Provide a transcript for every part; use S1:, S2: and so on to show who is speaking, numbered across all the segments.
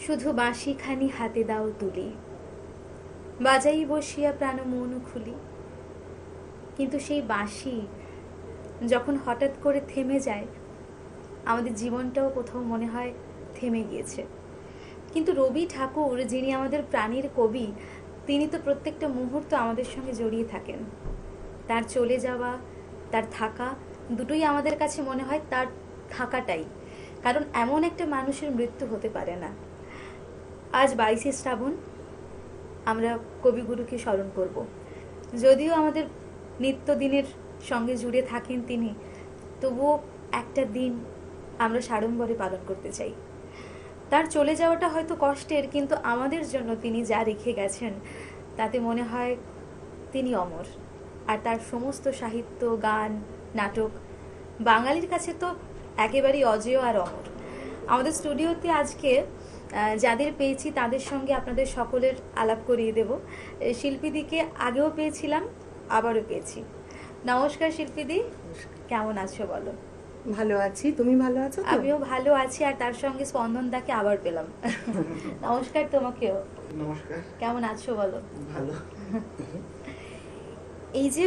S1: শুধু বাঁশিখানি হাতে দাও তুলি, বাজাই বসিয়া প্রাণ মন খুলি। কিন্তু সেই বাঁশি যখন হঠাৎ করে থেমে যায়, আমাদের জীবনটাও কোথাও মনে হয় থেমে গিয়েছে। কিন্তু রবি ঠাকুর, যিনি আমাদের প্রাণীর কবি, তিনি তো প্রত্যেকটা মুহূর্ত আমাদের সঙ্গে জড়িয়ে থাকেন। তার চলে যাওয়া, তার থাকা, দুটোই আমাদের কাছে মনে হয় তার থাকাটাই। কারণ এমন একটা মানুষের মৃত্যু হতে পারে না। আজ 22শে শ্রাবণ, আমরা কবিগুরুকে স্মরণ করব। যদিও আমাদের নিত্যদিনের সঙ্গে জুড়ে থাকেন তিনি, তবুও একটা দিন আমরা সাড়ম্বরে পালন করতে চাই। তার চলে যাওয়াটা হয়তো কষ্টের, কিন্তু আমাদের জন্য তিনি যা রেখে গেছেন তাতে মনে হয় তিনি অমর। আর তার সমস্ত সাহিত্য, গান, নাটক বাঙালির কাছে তো একেবারেই অজেয় আর অমর। আমাদের স্টুডিওতে আজকে যাদের পেয়েছি তাদের সঙ্গে আপনাদের সকলের আলাপ করিয়ে দেব। শিল্পীদিকে আগেও পেয়েছিলাম, আবারও পেয়েছি। নমস্কার শিল্পীদি, কেমন আছো বলো?
S2: ভালো আছি, তুমি ভালো আছো?
S1: আমিও ভালো আছি, আর তার সঙ্গে স্পন্দনদাকে আবার পেলাম। নমস্কার তোমাকেও।
S3: নমস্কার।
S1: কেমন আছো বলো?
S3: ভালো।
S1: এই যে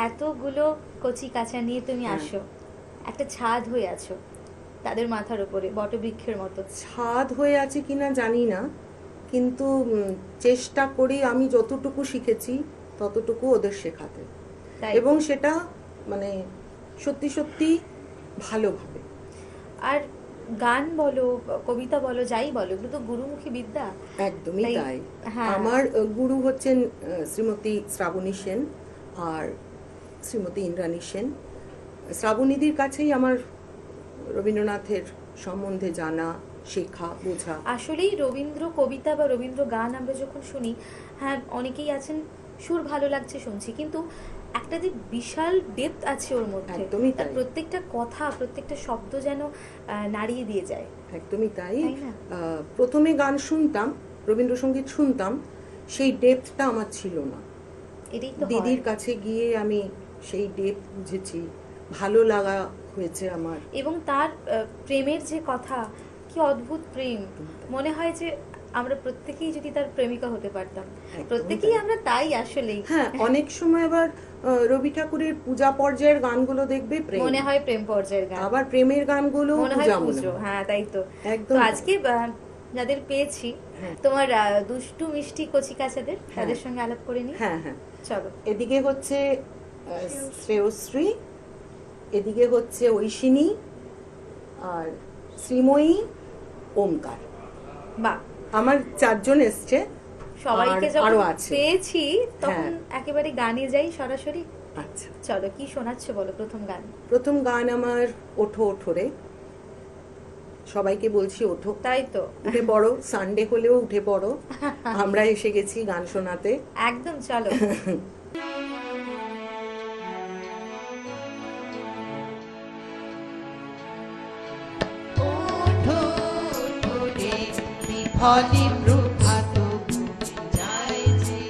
S1: এতগুলো কচি কাঁচা নিয়ে তুমি আসো, একটা ছাদ হয়ে আছো তাদের মাথার উপরে, বটবৃক্ষের মতো।
S2: ছাদ হয়ে আছে কিনা জানি না, কিন্তু চেষ্টা করি আমি যতটুকু শিখেছি ততটুকু ওদের শেখাতে, এবং সেটা মানে সত্যি সত্যি ভালোভাবে।
S1: আর গান বলো, কবিতা বলো, যাই বলো, এগুলো তো গুরুমুখী বিদ্যা।
S2: একদমই তাই।
S1: হ্যাঁ।
S2: আমার গুরু হচ্ছেন শ্রীমতী শ্রাবণী সেন আর শ্রীমতী ইন্দ্রাণী সেন। শ্রাবণীদির কাছেই আমার রবীন্দ্রনাথের সম্বন্ধে জানা, শেখা, বোঝা।
S1: আসলেই রবীন্দ্র কবিতা বা রবীন্দ্র গান আমরা যখন শুনি, হ্যাঁ অনেকেই আছেন সুর ভালো লাগছে শুনছি, কিন্তু একটা যে বিশাল ডেপথ আছে ওর মধ্যে, তার প্রত্যেকটা কথা, প্রত্যেকটা শব্দ যেন নাড়িয়ে দিয়ে যায়।
S2: একদমই তাই। প্রথমে গান শুনতাম, রবীন্দ্রসঙ্গীত শুনতাম, সেই ডেপথটা আমার ছিল না। দিদির কাছে গিয়ে আমি সেই ডেপথ বুঝেছি, ভালো লাগা হয়েছে আমার।
S1: এবং তার প্রেমের যে কথা, কি অদ্ভুত প্রেম! মনে হয় যে আমরা প্রত্যেকেই যদি তার প্রেমিকা হতে পারতাম। প্রত্যেকেই আমরা তাই আসলেই।
S2: হ্যাঁ, অনেক সময় আবার রবি ঠাকুরের পূজা পর্যায়ের গানগুলো দেখবে
S1: মনে হয় প্রেম পর্যায়ের গান,
S2: আবার প্রেমের গানগুলো
S1: মনে হয় পুজো। হ্যাঁ তাই তো। তো আজকে যাদের পেয়েছি, তোমার দুষ্টু মিষ্টি কচি কাচাদের, তাদের সঙ্গে আলাপ করে নি।
S2: হ্যাঁ হ্যাঁ,
S1: চলো।
S2: এদিকে হচ্ছে শ্রেয়শ্রী, এদিকে হচ্ছে ঐশিনী, আর শ্রীময়ী, ওমকার।
S1: বাহ,
S2: আমার 4 জন এসছে।
S1: সবাইকে যখন পেয়েছি তখন একেবারে গানে যাই সরাসরি।
S2: আচ্ছা
S1: চলো, কি শোনাচ্ছ বলো প্রথম গান?
S2: প্রথম গান আমার ওঠো ওঠোরে। সবাইকে বলছি ওঠো,
S1: তাই তো,
S2: উঠে পড়ো, সানডে হলেও উঠে পড়ো, আমরা এসে গেছি গান শোনাতে।
S1: একদম, চলো।
S4: ওঠো ওঠো রে বিফলি প্রভাত যায় যে,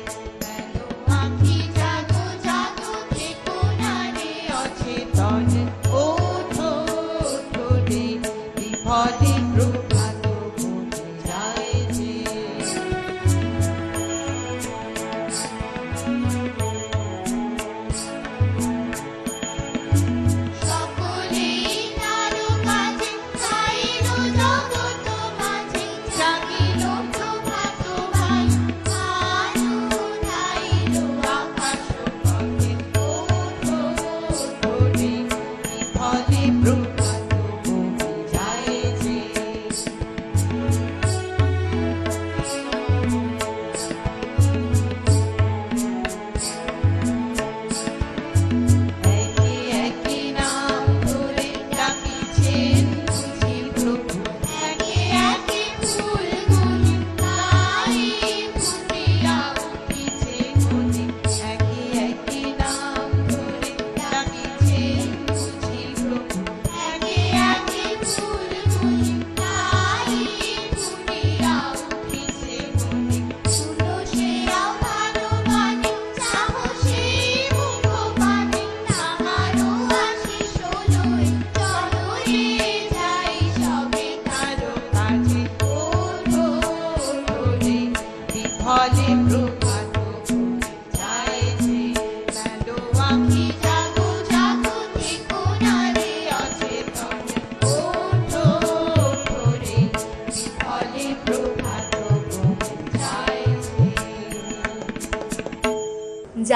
S4: এলো আঁখি জাগো জাগো থেকো না রে অচেতন। ওঠো ওঠো রে বিফলি প্রভাত যায় যে। সকলেই তার কাছে চাইল জগৎ মাঝে, জাগিল প্রভাত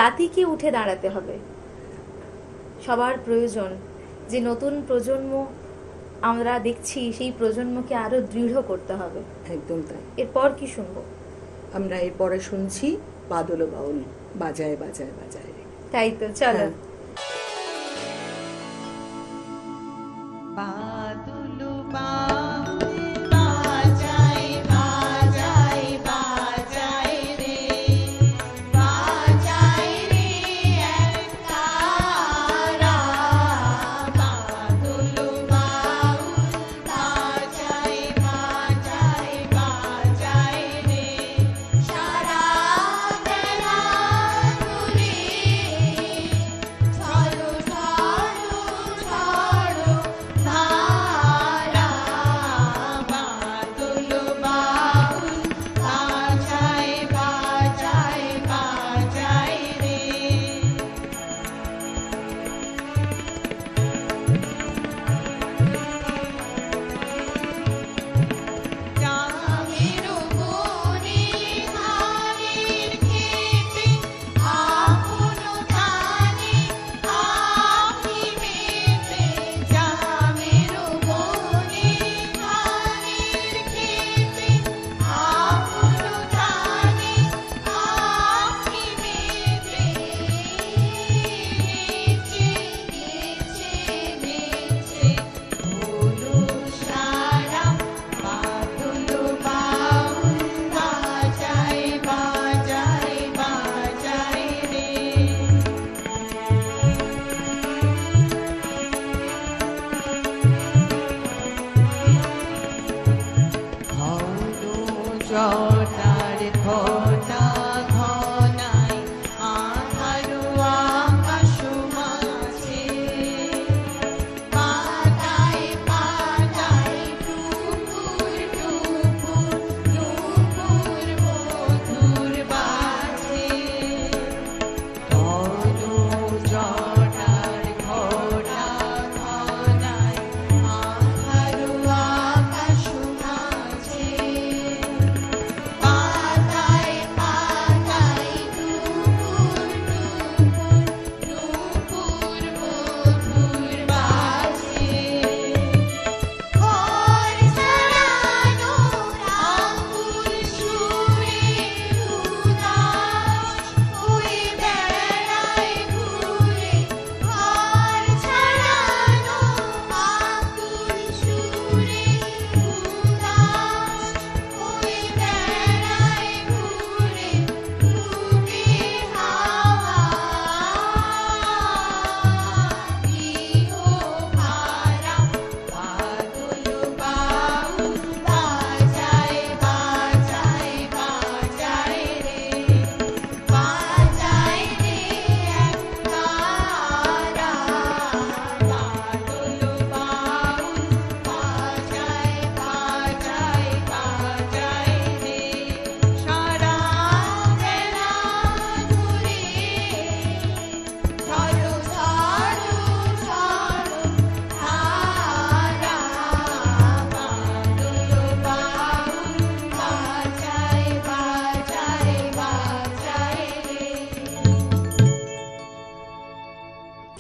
S1: জাতিকে উঠে দাঁড়াতে হবে, সবার প্রয়োজন। যে নতুন প্রজন্ম আমরা দেখছি, সেই প্রজন্মকে আরো দৃঢ় করতে হবে।
S2: একদম তাই।
S1: এরপর কি শুনবো?
S2: আমরা এরপরে শুনছি বাদল ও বাউল, বাজায় বাজায় বাজায় রে।
S1: তাই তো, চলো।
S2: হ্যাঁ।
S4: বাদল বাউল বাজায় বাজায় বাজায় রে, বাজায় রে এক তারা। বাদল বাউল বাজায় বাজায় বাজায় রে, সারা বেলা ঘুরে ঝড়ো ঝড়ো ঝড়ো ধারা। বাদল বাউল বাজায় বাজায় বাজায় রে। গ্রামের বনে ধানের ক্ষেতে আপন ধানে আখি মেতে। গ্রামের বনে ধানের ক্ষেতে আপন ধানে আখি মেতে। নেচে নেচে নেচে হলো সারা, বাদল বাউল বাজায় বাজায় বাজায় রে। জটার ঘটা ঘনায় আধারো আকাশ মাঝে। পাতায় পাতায় টুকুর টুকুর টুকুর মধুর বাজে। জটার ঘটা ঘনায় আধারো আকাশ মাঝে। পাতায় পাতায় টুকুর টুকুর মধুর বাজে। ঘর ছাড়ানো আকুল সুরে উদাস হয়ে বেড়ায় ঘুরে। ঘর ছাড়ানো আকুল সুরে উদাস হয়ে বেড়ায় ঘুরে। ডুবে হাওয়া গৃহ ভাড়া। বাদল বাউল বাজায় বাজায় বাজায় রে, বাজায় রে এক তারা। বাদল বাউল বাজায় বাজায় বাজায় রে, সারা বেলা ঘুরে ঝড়ো ঝড়ো ঝড়ো ধারা। বাদল বাউল বাজায় বাজায় বাজায় রে।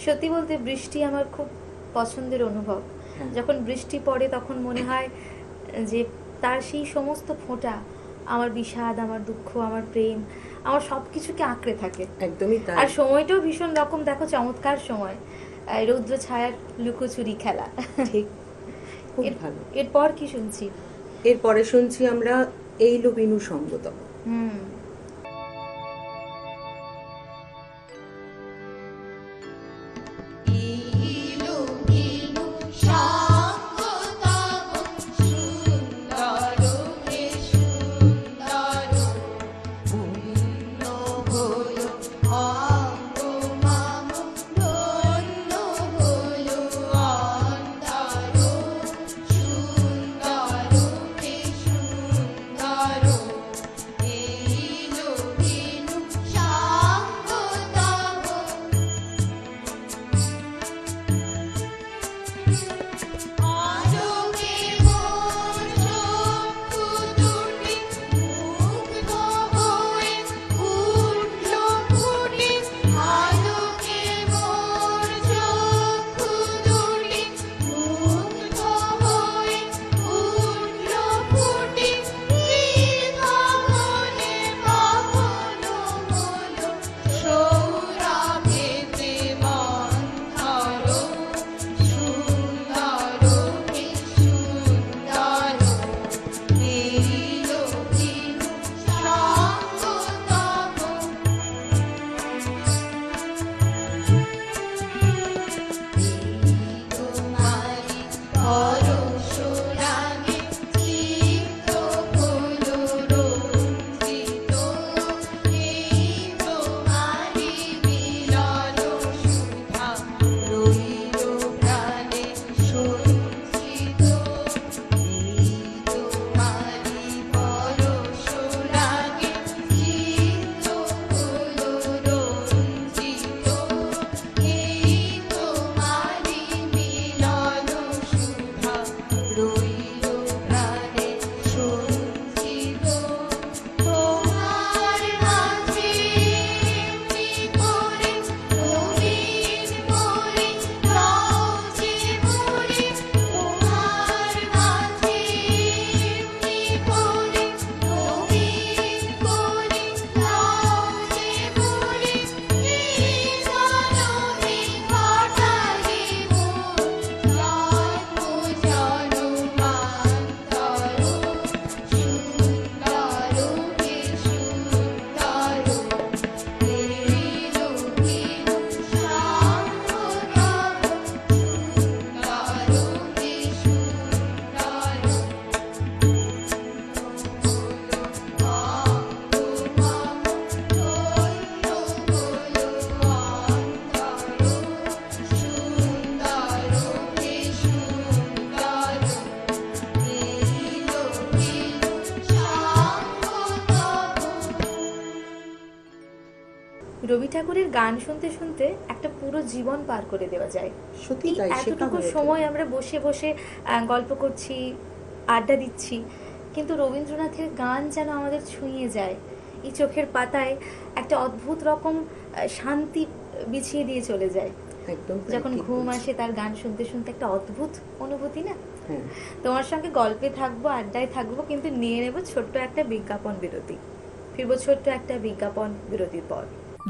S1: সত্যি বলতে বৃষ্টি আমার খুব পছন্দের অনুভব।
S2: হ্যাঁ।
S1: যখন বৃষ্টি পড়ে তখন মনে হয় যে তার সেই সমস্ত ফোঁটা আমার বিষাদ, আমার দুঃখ, আমার প্রেম, আমার সবকিছুকে আঁকড়ে থাকে।
S2: একদমই তাই।
S1: আর সময়টাও ভীষণ রকম, দেখো, চমৎকার সময়। রৌদ্র ছায়ার লুকোচুরি খেলা।
S2: ঠিক, খুব ভালো।
S1: এরপর কি শুনছি?
S2: এরপরে শুনছি আমরা এইলো বিনু সঙ্গতম।
S1: হুম।
S4: এইলো বিনু সঙ্গতম সুন্দর হে সুন্দর। পূর্ণ হলো অঙ্গ মম, ধন্য হলো অন্তর। সুন্দর হে সুন্দর।
S1: রবি ঠাকুরের গান শুনতে শুনতে একটা পুরো জীবন পার করে দেওয়া যায়।
S2: সত্যি
S1: এই
S2: তাই, শেখা
S1: এতটুকু
S2: হয়ে
S1: সময়
S2: যায়।
S1: আমরা বসে বসে গল্প করছি, আড্ডা দিচ্ছি, কিন্তু রবীন্দ্রনাথের গান যেন আমাদের ছুঁয়ে যায়। এই চোখের পাতায় একটা অদ্ভুত রকম শান্তি বিছিয়ে দিয়ে চলে যায়।
S2: একদম তাই,
S1: যখন
S2: ঠিক
S1: ঘুম
S2: বলছো।
S1: আসে তার গান শুনতে শুনতে, একটা অদ্ভুত অনুভূতি না?
S2: হ্যাঁ,
S1: তোমার সঙ্গে গল্পে থাকবো, আড্ডায় থাকবো, কিন্তু নিয়ে নেব ছোট্ট একটা বিজ্ঞাপন বিরতি। ফিরবো ছোট্ট একটা বিজ্ঞাপন বিরতির পর।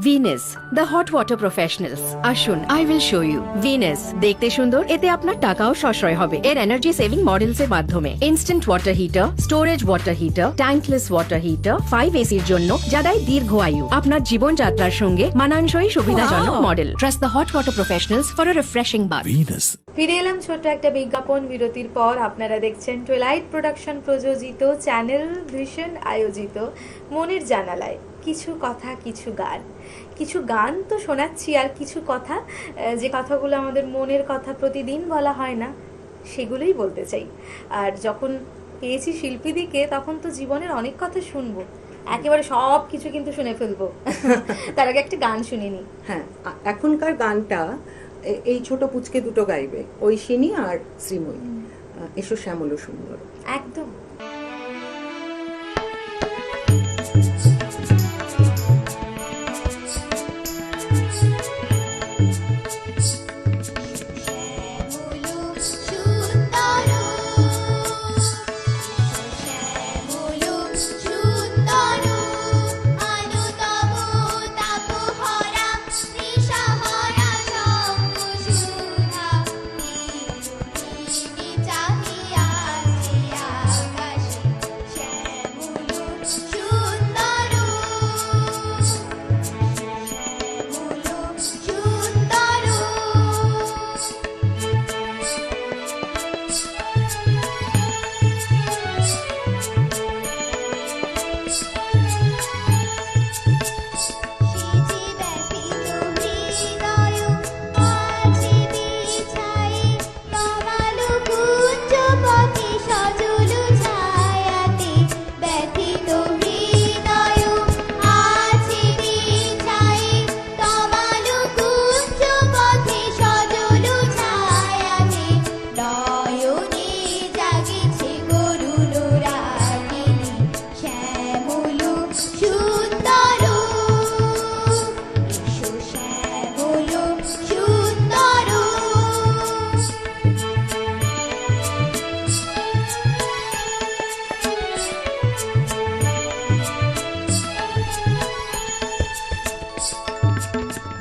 S3: Venus the hot water professionals. আসুন, I will show you. Venus দেখতে সুন্দর, এতে আপনার টাকাও সাশ্রয় হবে। এর এনার্জি সেভিং মডেলস এর মাধ্যমে instant water heater, storage water heater, tankless water heater, 5 এসির জন্য যা দেয় দীর্ঘ আয়ু। আপনার জীবনযাত্রার সঙ্গে মানানসই সুবিধাজনক model. Trust the hot water professionals for a refreshing bath.
S5: Venus.
S1: ফিরে এলাম ছোট্ট একটা বিজ্ঞাপন বিরতির পর। আপনারা দেখছেন টুয়েলাইট প্রোডাকশন প্রযোজিত, চ্যানেল ভিশন আয়োজিত মনের জানালায় কিছু কথা কিছু গান। কিছু গান তো শোনাচ্ছি, আর কিছু কথা, যে কথাগুলো আমাদের মনের কথা প্রতিদিন বলা হয় না, সেগুলোই বলতে চাই। আর যখন পেয়েছি শিল্পীদিকে, তখন তো জীবনের অনেক কথা শুনবো, একেবারে সব কিছু কিন্তু শুনে ফেলবো। তার আগে একটা গান শুনিনি।
S2: হ্যাঁ, এখনকার গানটা এই ছোট পুচকে দুটো গাইবে, ঐশিনী আর শ্রীময়ী। এসো শ্যামল সুন্দর।
S1: একদম।
S4: শ্যামল সুন্দর, শ্যামল সুন্দর, অনুতম তাপহরা নিশাহরা শঙ্খসুধা, নীল চাহিয়া আছে আকাশে। শ্যামল সুন্দর, শ্যামল সুন্দর। সিঁচি ব্যথিত হৃদয় আছে বিছায়ে, তমাল কুঞ্জ পথে সজল ছায়াতে। ব্যথিত হৃদয় আছে বিছায়ে, তমাল কুঞ্জ পথে সজল ছায়াতে। নয়নে জাগেছে করুণ রাগিনী, শ্যামল সুন্দর। এসো শ্যামল সুন্দর।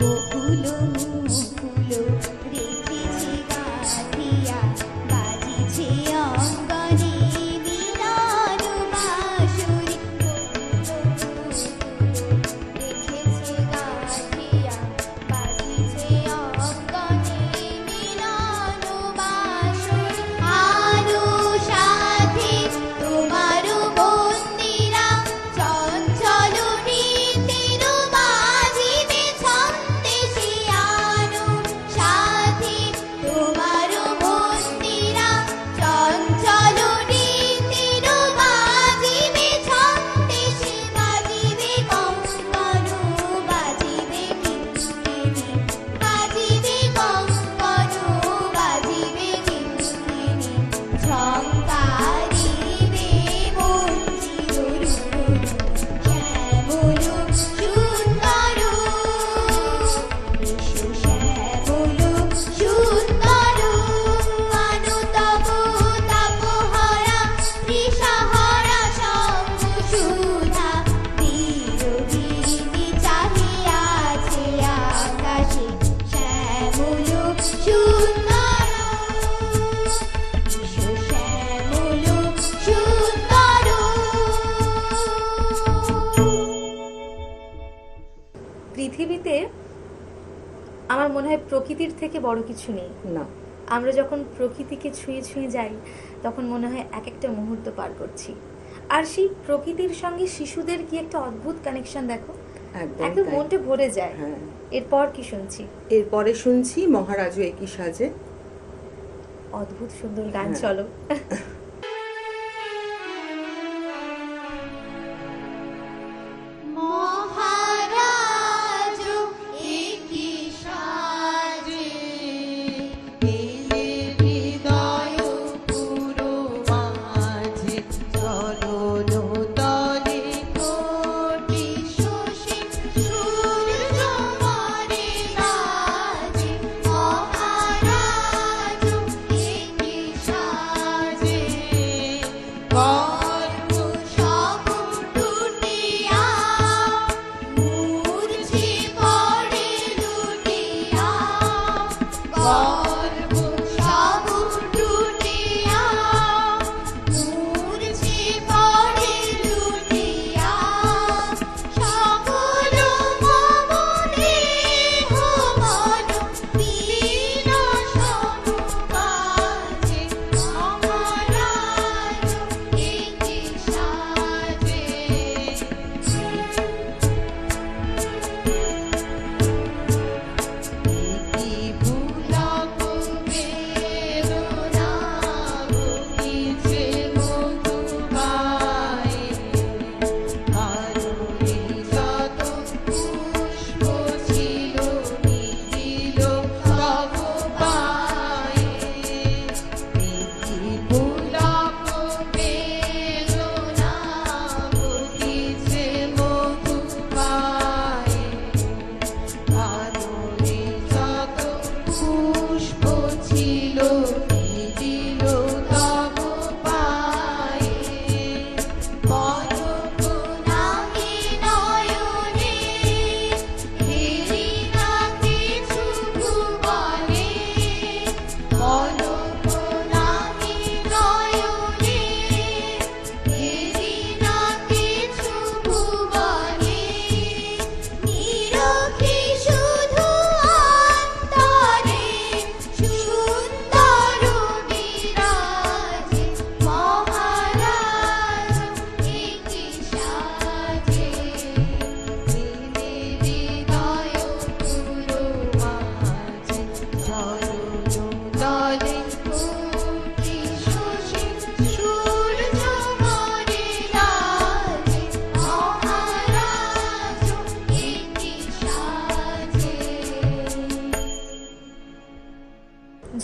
S4: বকুল মুকুল রেখেছে গাঁথিয়া, বাজিছে অঙ্গনে মিলন বাঁশুরি। বকুল মুকুল রেখেছে গাঁথিয়া, বাজিছে অঙ্গনে মিলন বাঁশুরি। আরো সাথে তোমার বন্দিরা, চঞ্চল নৃত্যের বাজিবে ছন্দে শিয়ানো। সাথে তোমার বন্দিরা, চঞ্চল নৃত্যের বাজিবে ছন্দে সে। বাজিবে কঙ্কণ, বাজিবে কিঙ্কিণী, বাজিবে কঙ্কণ, বাজিবে কিঙ্কিণী। ঝঙ্কারিবে মঞ্জির রূপ, শ্যামল সুন্দর। এসো শ্যামল সুন্দর, অনুতম তাপহরা নিশাহরা শঙ্খসুধা, বিরোহিণী চাহিয়া আছে আকাশে। শ্যামল সুন্দর, এসো শ্যামল সুন্দর।
S1: পৃথিবীতে আমার মনে হয় প্রকৃতির থেকে বড় কিছু নেই।
S2: না,
S1: আমরা যখন প্রকৃতিকে ছুঁয়ে ছুঁয়ে যাই, তখন মনে হয় এক একটা মুহূর্ত পার করছি। আর সেই প্রকৃতির সঙ্গে শিশুদের কি একটা অদ্ভুত কানেকশন, দেখো,
S2: একদম
S1: একদম
S2: তাই।
S1: মনটা ভরে যায়।
S2: হ্যাঁ,
S1: এরপর কি শুনছি?
S2: এরপরে শুনছি মহারাজও একই সাজে।
S1: অদ্ভুত সুন্দর গান।
S2: হ্যাঁ।
S1: চলো।
S4: মহারাজ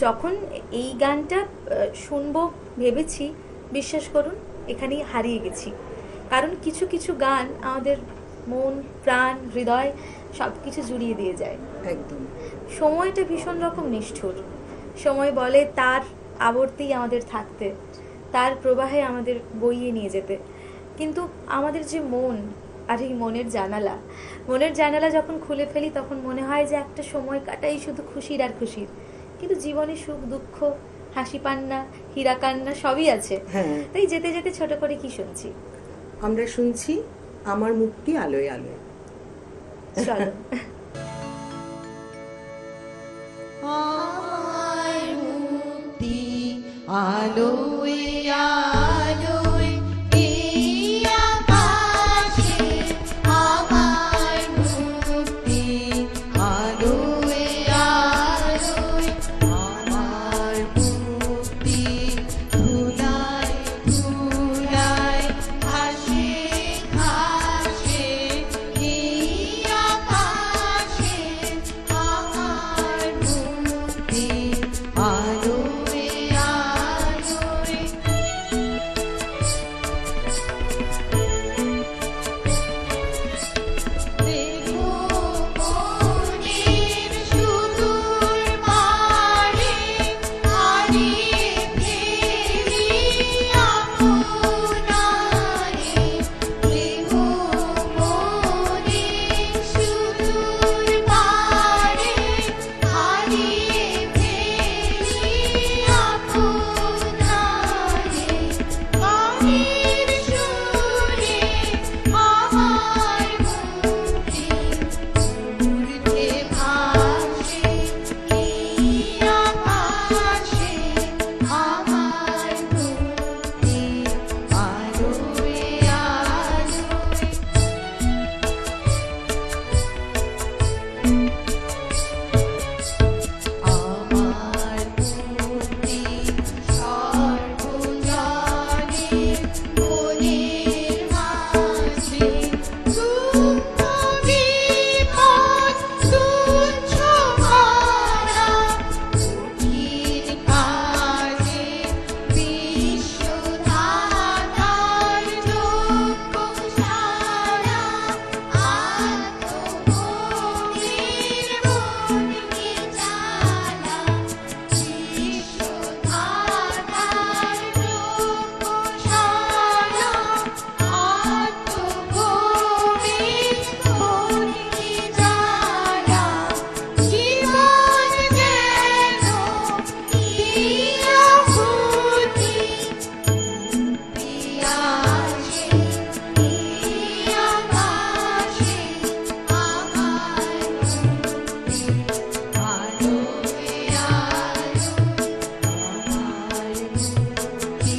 S1: যখন এই গানটা শুনবো ভেবেছি, বিশ্বাস করুন এখানেই হারিয়ে গেছি। কারণ কিছু কিছু গান আমাদের মন, প্রাণ, হৃদয় সব কিছু জুড়িয়ে দিয়ে যায়।
S2: একদম।
S1: সময়টা ভীষণ রকম নিষ্ঠুর। সময় বলে তার আবর্তেই আমাদের থাকতে, তার প্রবাহে আমাদের বইয়ে নিয়ে যেতে। কিন্তু আমাদের যে মন আর এই মনের জানালা যখন খুলে ফেলি তখন মনে হয় যে একটা সময় কাটাই শুধু খুশির আর খুশির। কিন্তু জীবনে সুখ দুঃখ, হাসি পান্না, হীরা কান্না সবই আছে।
S2: হ্যাঁ।
S1: তাই যেতে যেতে ছোট করে কি শুনছি?
S2: আমরা শুনছি আমার মুক্তি আলোয় আলোয়।
S1: চলো।
S4: আমার মুক্তি আলোয় আলোয় এই আকাশে, আমার মুক্তি আলোয় আলোয়, আমার মুক্তি ধুলায় ধুলায় ভাসে ভাসে এই আকাশে, আমার মুক্তি আলোয় আলোয়। দেখো মনের সুদূর পারে, হারিয়ে ফেলি আপনারে। দেখো মনের সুদূর পারে, হারিয়ে ফেলি আপনারে। গানের সুরে আমার মুক্তি উড়ে ভাসে এই আকাশে, আমার মুক্তি আলোয় আলোয়। আমার মুক্তি সর্বজনে মনের মাঝে, দুঃখ বিপদ তুচ্ছ করা, কঠিন কাজে বিশ্বদাতার যোগ্য সারা, আত্মভোগের মনকে জ্বালা, বিশ্বদাতার যোগ্য সারা, আত্মভোগের মনকে জ্বালা। জীবন যেন দিয়াহুতি পিয়াসে এই আকাশে, আমার মুক্তি আলোয় আলোয়, আমার মুক্তি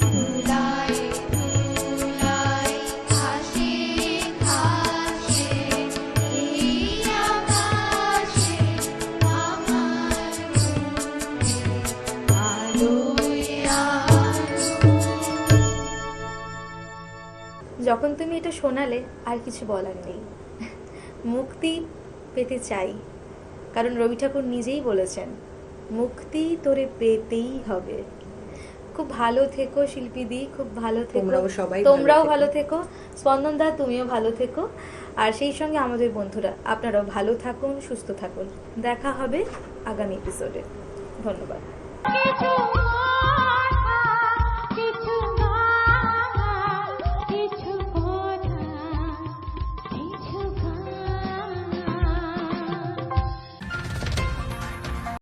S4: ধুলায় ধুলায় ভাসে ভাসে এই আকাশে, আমার মুক্তি আলোয় আলোয়।
S1: যখন তুমি এটা শোনালে আর কিছু বলার নেই। মুক্তি পেতে চাই, কারণ রবি ঠাকুর নিজেই বলেছেন মুক্তি তোরে পেতেই হবে। খুব ভালো থেকো শিল্পীদি, খুব ভালো থেকো।
S2: তোমরাও সবাই
S1: তোমরাও
S2: ভালো
S1: ভালো থেকো। স্পন্দন দা তুমিও ভালো থেকো। আর সেই সঙ্গে আমাদের বন্ধুরা আপনারাও ভালো থাকুন, সুস্থ থাকুন। দেখা হবে আগামী এপিসোডে। ধন্যবাদ।
S4: কিছু